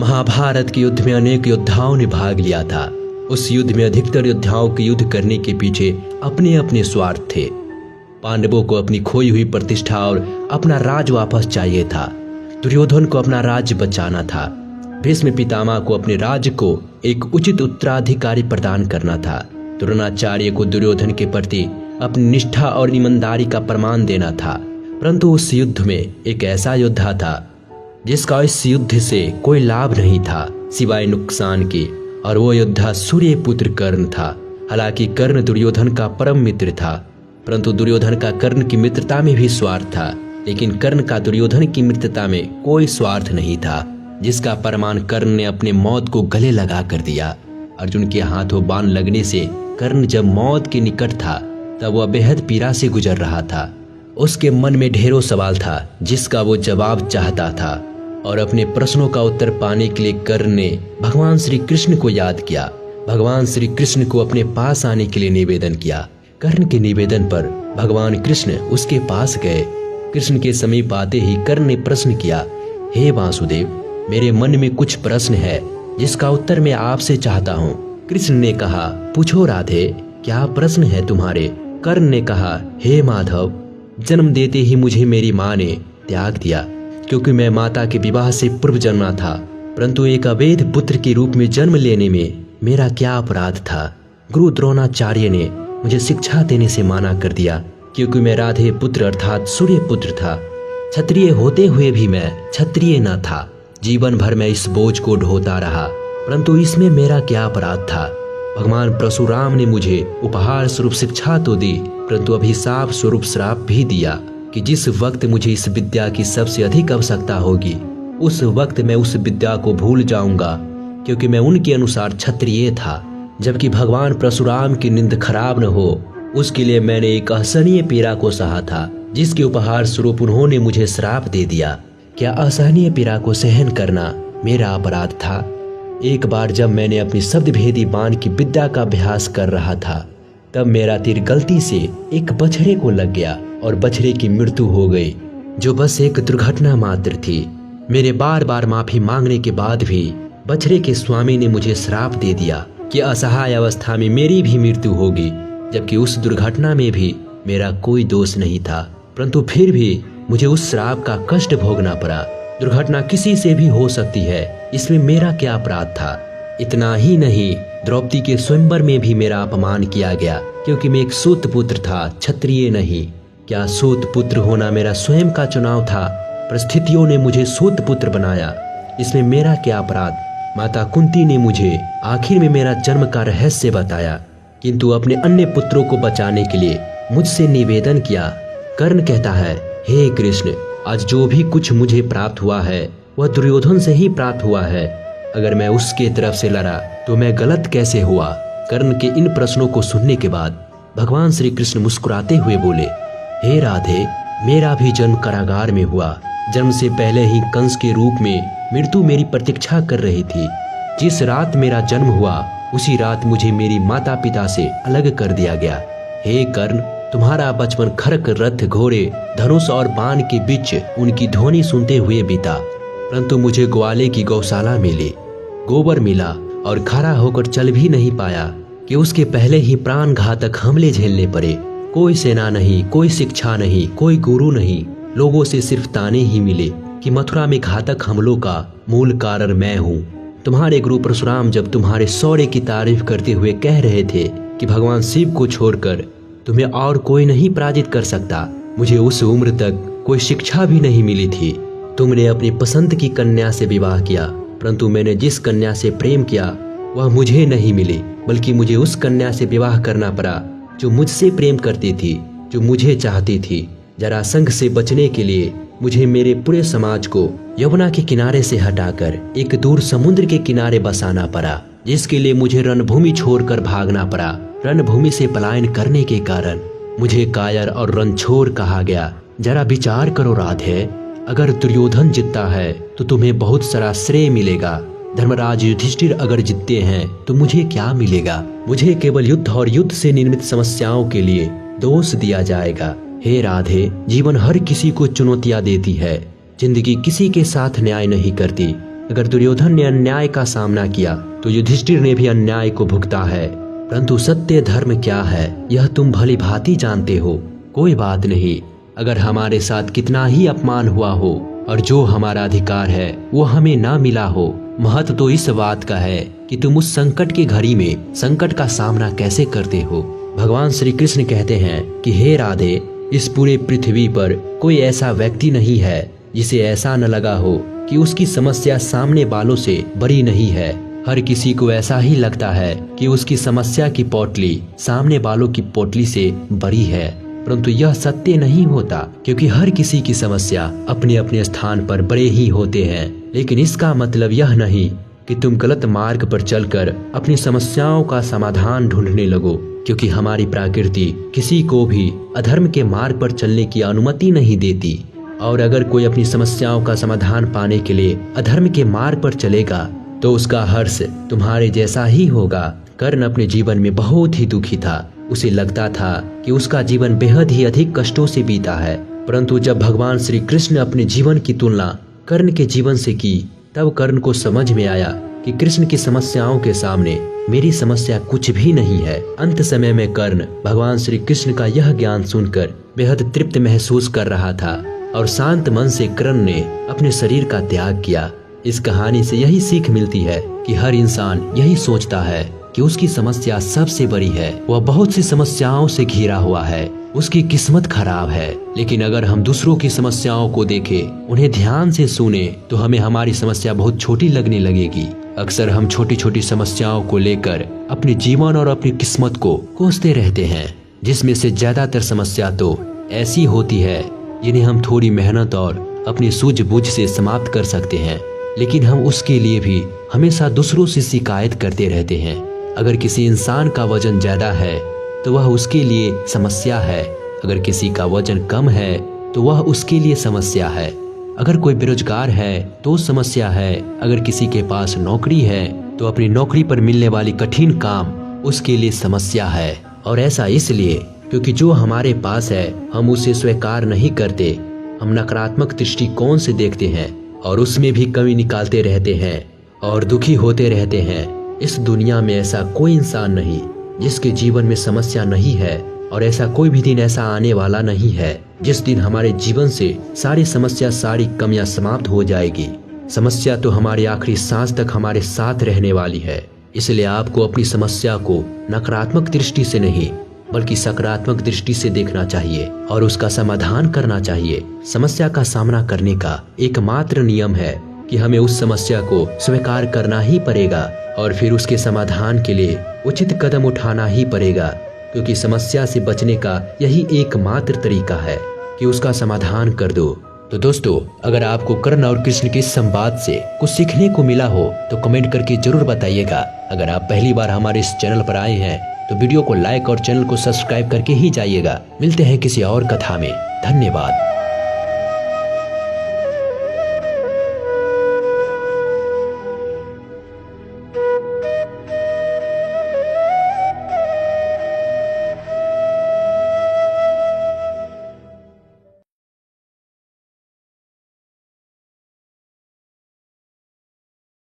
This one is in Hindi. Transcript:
महाभारत के युद्ध में अनेक योद्धाओं ने भाग लिया था। उस युद्ध में अधिकतर योद्धाओं के युद्ध करने के पीछे अपने अपने स्वार्थ थे। पांडवों को अपनी खोई हुई प्रतिष्ठा और अपना राज वापस चाहिए था। दुर्योधन को अपना राज्य बचाना था। भीष्म पितामह को अपने राज्य को एक उचित उत्तराधिकारी प्रदान करना था। द्रोणाचार्य को दुर्योधन के प्रति अपनी निष्ठा और ईमानदारी का प्रमाण देना था। परंतु उस युद्ध में एक ऐसा योद्धा था जिसका इस युद्ध से कोई लाभ नहीं था सिवाय नुकसान के, और वो योद्धा सूर्यपुत्र कर्ण था। हालांकि कर्ण दुर्योधन का परम मित्र था, परंतु दुर्योधन का कर्ण की मित्रता में भी स्वार्थ था। लेकिन कर्ण का दुर्योधन की मित्रता में कोई स्वार्थ नहीं था, जिसका प्रमाण कर्ण ने अपने मौत को गले लगा कर दिया। अर्जुन के हाथों बाण लगने से कर्ण जब मौत के निकट था तब वह बेहद पीड़ा से गुजर रहा था। उसके मन में ढेरों सवाल था जिसका वो जवाब चाहता था, और अपने प्रश्नों का उत्तर पाने के लिए कर्ण ने भगवान श्री कृष्ण को याद किया। भगवान श्री कृष्ण को अपने पास आने के लिए निवेदन किया। कर्ण के निवेदन पर भगवान कृष्ण उसके पास गए। कृष्ण के समीप आते ही कर्ण ने प्रश्न किया, हे वासुदेव, मेरे मन में कुछ प्रश्न है जिसका उत्तर मैं आपसे चाहता हूँ। कृष्ण ने कहा, पूछो राधे, क्या प्रश्न है तुम्हारे? कर्ण ने कहा, हे माधव, जन्म देते ही मुझे मेरी माँ ने त्याग दिया, क्योंकि मैं माता के विवाह से पूर्व जन्मा था। परंतु एक अवैध पुत्र के रूप में जन्म लेने में मेरा क्या अपराध था? गुरु द्रोणाचार्य ने मुझे शिक्षा देने से मना कर दिया, क्योंकि मैं राधे पुत्र अर्थात सूर्य पुत्र था। क्षत्रिय होते हुए भी मैं क्षत्रिय न था। जीवन भर मैं इस बोझ को ढोता रहा, परंतु इसमें मेरा क्या अपराध था? भगवान परशुराम ने मुझे उपहार स्वरूप शिक्षा तो दी, परंतु अभिशाप स्वरूप श्राप भी दिया कि जिस वक्त मुझे इस विद्या की सबसे अधिक आवश्यकता होगी उस वक्त मैं उस विद्या को भूल जाऊंगा, क्योंकि मैं उनके अनुसार क्षत्रिय था। जबकि भगवान परशुराम की नींद खराब न हो उसके लिए मैंने एक असहनीय पीड़ा को सहा था, जिसके उपहार स्वरूप उन्होंने मुझे श्राप दे दिया। क्या असहनीय पीड़ा को सहन करना मेरा अपराध था? एक बार जब मैंने अपनी शब्द भेदी बाण की विद्या का अभ्यास कर रहा था, तब मेरा तीर गलती से एक बछड़े को लग गया और बछड़े की मृत्यु हो गई, जो बस एक दुर्घटना मात्र थी। मेरे बार बार माफी मांगने के बाद भी बछड़े के स्वामी ने मुझे श्राप दे दिया कि असहाय अवस्था में मेरी भी मृत्यु होगी, जबकि उस दुर्घटना में भी मेरा कोई दोष नहीं था। परंतु फिर भी मुझे उस श्राप का कष्ट भोगना पड़ा। दुर्घटना किसी से भी हो सकती है, इसमें मेरा क्या अपराध था? इतना ही नहीं, द्रौपदी के स्वयंवर में भी मेरा अपमान किया गया, क्योंकि मैं एक सूत पुत्र था, क्षत्रिय नहीं। क्या सूत पुत्र होना मेरा स्वयं का चुनाव था? परिस्थितियों ने मुझे सूत पुत्र बनाया, इसमें मेरा क्या अपराध? माता कुंती ने मुझे आखिर में मेरा जन्म का रहस्य बताया, किंतु अपने अन्य पुत्रों को बचाने के लिए मुझसे निवेदन किया। कर्ण कहता है, हे कृष्ण, आज जो भी कुछ मुझे प्राप्त हुआ है वह दुर्योधन से ही प्राप्त हुआ है। अगर मैं उसके तरफ से लड़ा तो मैं गलत कैसे हुआ? कर्ण के इन प्रश्नों को सुनने के बाद भगवान श्री कृष्ण मुस्कुराते हुए बोले, हे राधे, मेरा भी जन्म कारागार में हुआ। जन्म से पहले ही कंस के रूप में मृत्यु मेरी प्रतीक्षा कर रही थी। जिस रात मेरा जन्म हुआ उसी रात मुझे मेरी माता पिता से अलग कर दिया गया। हे कर्ण, तुम्हारा बचपन खरक, रथ, घोड़े, धनुष और बाण के बीच उनकी ध्वनि सुनते हुए बीता। परंतु मुझे ग्वाले की गौशाला मिली, गोबर मिला और खड़ा होकर चल भी नहीं पाया कि उसके पहले ही प्राण घातक हमले झेलने पड़े। कोई सेना नहीं, कोई शिक्षा नहीं, कोई गुरु नहीं, लोगों से सिर्फ ताने ही मिले कि मथुरा में घातक हमलों का मूल कारण मैं हूँ। तुम्हारे गुरु परशुराम जब तुम्हारे शौर्य की तारीफ करते हुए कह रहे थे कि भगवान शिव को छोड़कर तुम्हें और कोई नहीं पराजित कर सकता, मुझे उस उम्र तक कोई शिक्षा भी नहीं मिली थी। तुमने अपनी पसंद की कन्या से विवाह किया, परंतु मैंने जिस कन्या से प्रेम किया वह मुझे नहीं मिली, बल्कि मुझे उस कन्या से विवाह करना पड़ा जो मुझसे प्रेम करती थी, जो मुझे चाहती थी। जरासंध से बचने के लिए मुझे मेरे पूरे समाज को यमुना के किनारे से हटाकर एक दूर समुद्र के किनारे बसाना पड़ा, जिसके लिए मुझे रणभूमि छोड़कर भागना पड़ा। रणभूमि से पलायन करने के कारण मुझे कायर और रणछोर कहा गया। जरा विचार करो राधे, अगर दुर्योधन जीतता है तो तुम्हें बहुत सारा श्रेय मिलेगा। धर्मराज युधिष्ठिर अगर जीतते हैं तो मुझे क्या मिलेगा? मुझे केवल युद्ध और युद्ध से निर्मित समस्याओं के लिए दोष दिया जाएगा। हे राधे, जीवन हर किसी को चुनौतियां देती है। जिंदगी किसी के साथ न्याय नहीं करती। अगर दुर्योधन ने अन्याय का सामना किया तो युधिष्ठिर ने भी अन्याय को भुगता है, परंतु सत्य धर्म क्या है यह तुम भली भांति जानते हो। कोई बात नहीं, अगर हमारे साथ कितना ही अपमान हुआ हो और जो हमारा अधिकार है वो हमें ना मिला हो, महत्व तो इस बात का है कि तुम उस संकट की घड़ी में संकट का सामना कैसे करते हो। भगवान श्री कृष्ण कहते हैं कि हे राधे, इस पूरे पृथ्वी पर कोई ऐसा व्यक्ति नहीं है जिसे ऐसा न लगा हो कि उसकी समस्या सामने वालों से बड़ी नहीं है। हर किसी को ऐसा ही लगता है कि उसकी समस्या की पोटली सामने वालों की पोटली से बड़ी है, परंतु यह सत्य नहीं होता, क्योंकि हर किसी की समस्या अपने अपने स्थान पर बड़े ही होते हैं। लेकिन इसका मतलब यह नहीं कि तुम गलत मार्ग पर चलकर अपनी समस्याओं का समाधान ढूंढने लगो, क्योंकि हमारी प्रकृति किसी को भी अधर्म के मार्ग पर चलने की अनुमति नहीं देती। और अगर कोई अपनी समस्याओं का समाधान पाने के लिए अधर्म के मार्ग पर चलेगा तो उसका हर्ष तुम्हारे जैसा ही होगा। कर्ण अपने जीवन में बहुत ही दुखी था। उसे लगता था कि उसका जीवन बेहद ही अधिक कष्टों से बीता है, परंतु जब भगवान श्री कृष्ण ने अपने जीवन की तुलना कर्ण के जीवन से की, तब कर्ण को समझ में आया कि कृष्ण की समस्याओं के सामने मेरी समस्या कुछ भी नहीं है। अंत समय में कर्ण भगवान श्री कृष्ण का यह ज्ञान सुनकर बेहद तृप्त महसूस कर रहा था और शांत मन से कर्ण ने अपने शरीर का त्याग किया। इस कहानी से यही सीख मिलती है कि हर इंसान यही सोचता है कि उसकी समस्या सबसे बड़ी है, वह बहुत सी समस्याओं से घिरा हुआ है, उसकी किस्मत खराब है। लेकिन अगर हम दूसरों की समस्याओं को देखें, उन्हें ध्यान से सुने, तो हमें हमारी समस्या बहुत छोटी लगने लगेगी। अक्सर हम छोटी छोटी समस्याओं को लेकर अपने जीवन और अपनी किस्मत को कोसते रहते हैं, जिसमें से ज्यादातर समस्या तो ऐसी होती है जिन्हें हम थोड़ी मेहनत और अपनी सूझबूझ से समाप्त कर सकते हैं, लेकिन हम उसके लिए भी हमेशा दूसरों से शिकायत करते रहते हैं। अगर किसी इंसान का वजन ज्यादा है तो वह उसके लिए समस्या है, अगर किसी का वजन कम है तो वह उसके लिए समस्या है। अगर कोई बेरोजगार है तो समस्या है, अगर किसी के पास नौकरी है तो अपनी नौकरी पर मिलने वाली कठिन काम उसके लिए समस्या है। और ऐसा इसलिए क्योंकि जो हमारे पास है हम उसे स्वीकार नहीं करते, हम नकारात्मक दृष्टिकोण से देखते हैं और उसमें भी कमी निकालते रहते हैं और दुखी होते रहते हैं। इस दुनिया में ऐसा कोई इंसान नहीं जिसके जीवन में समस्या नहीं है, और ऐसा कोई भी दिन ऐसा आने वाला नहीं है जिस दिन हमारे जीवन से सारी समस्या, सारी कमियां समाप्त हो जाएगी। समस्या तो हमारी आखिरी सांस तक हमारे साथ रहने वाली है। इसलिए आपको अपनी समस्या को नकारात्मक दृष्टि से नहीं बल्कि सकारात्मक दृष्टि से देखना चाहिए और उसका समाधान करना चाहिए। समस्या का सामना करने का एकमात्र नियम है कि हमें उस समस्या को स्वीकार करना ही पड़ेगा और फिर उसके समाधान के लिए उचित कदम उठाना ही पड़ेगा, क्योंकि समस्या से बचने का यही एकमात्र तरीका है कि उसका समाधान कर दो। तो दोस्तों, अगर आपको कर्ण और कृष्ण के इस संवाद से कुछ सीखने को मिला हो तो कमेंट करके जरूर बताइएगा। अगर आप पहली बार हमारे इस चैनल पर आए हैं तो वीडियो को लाइक और चैनल को सब्सक्राइब करके ही जाइएगा। मिलते हैं किसी और कथा में। धन्यवाद।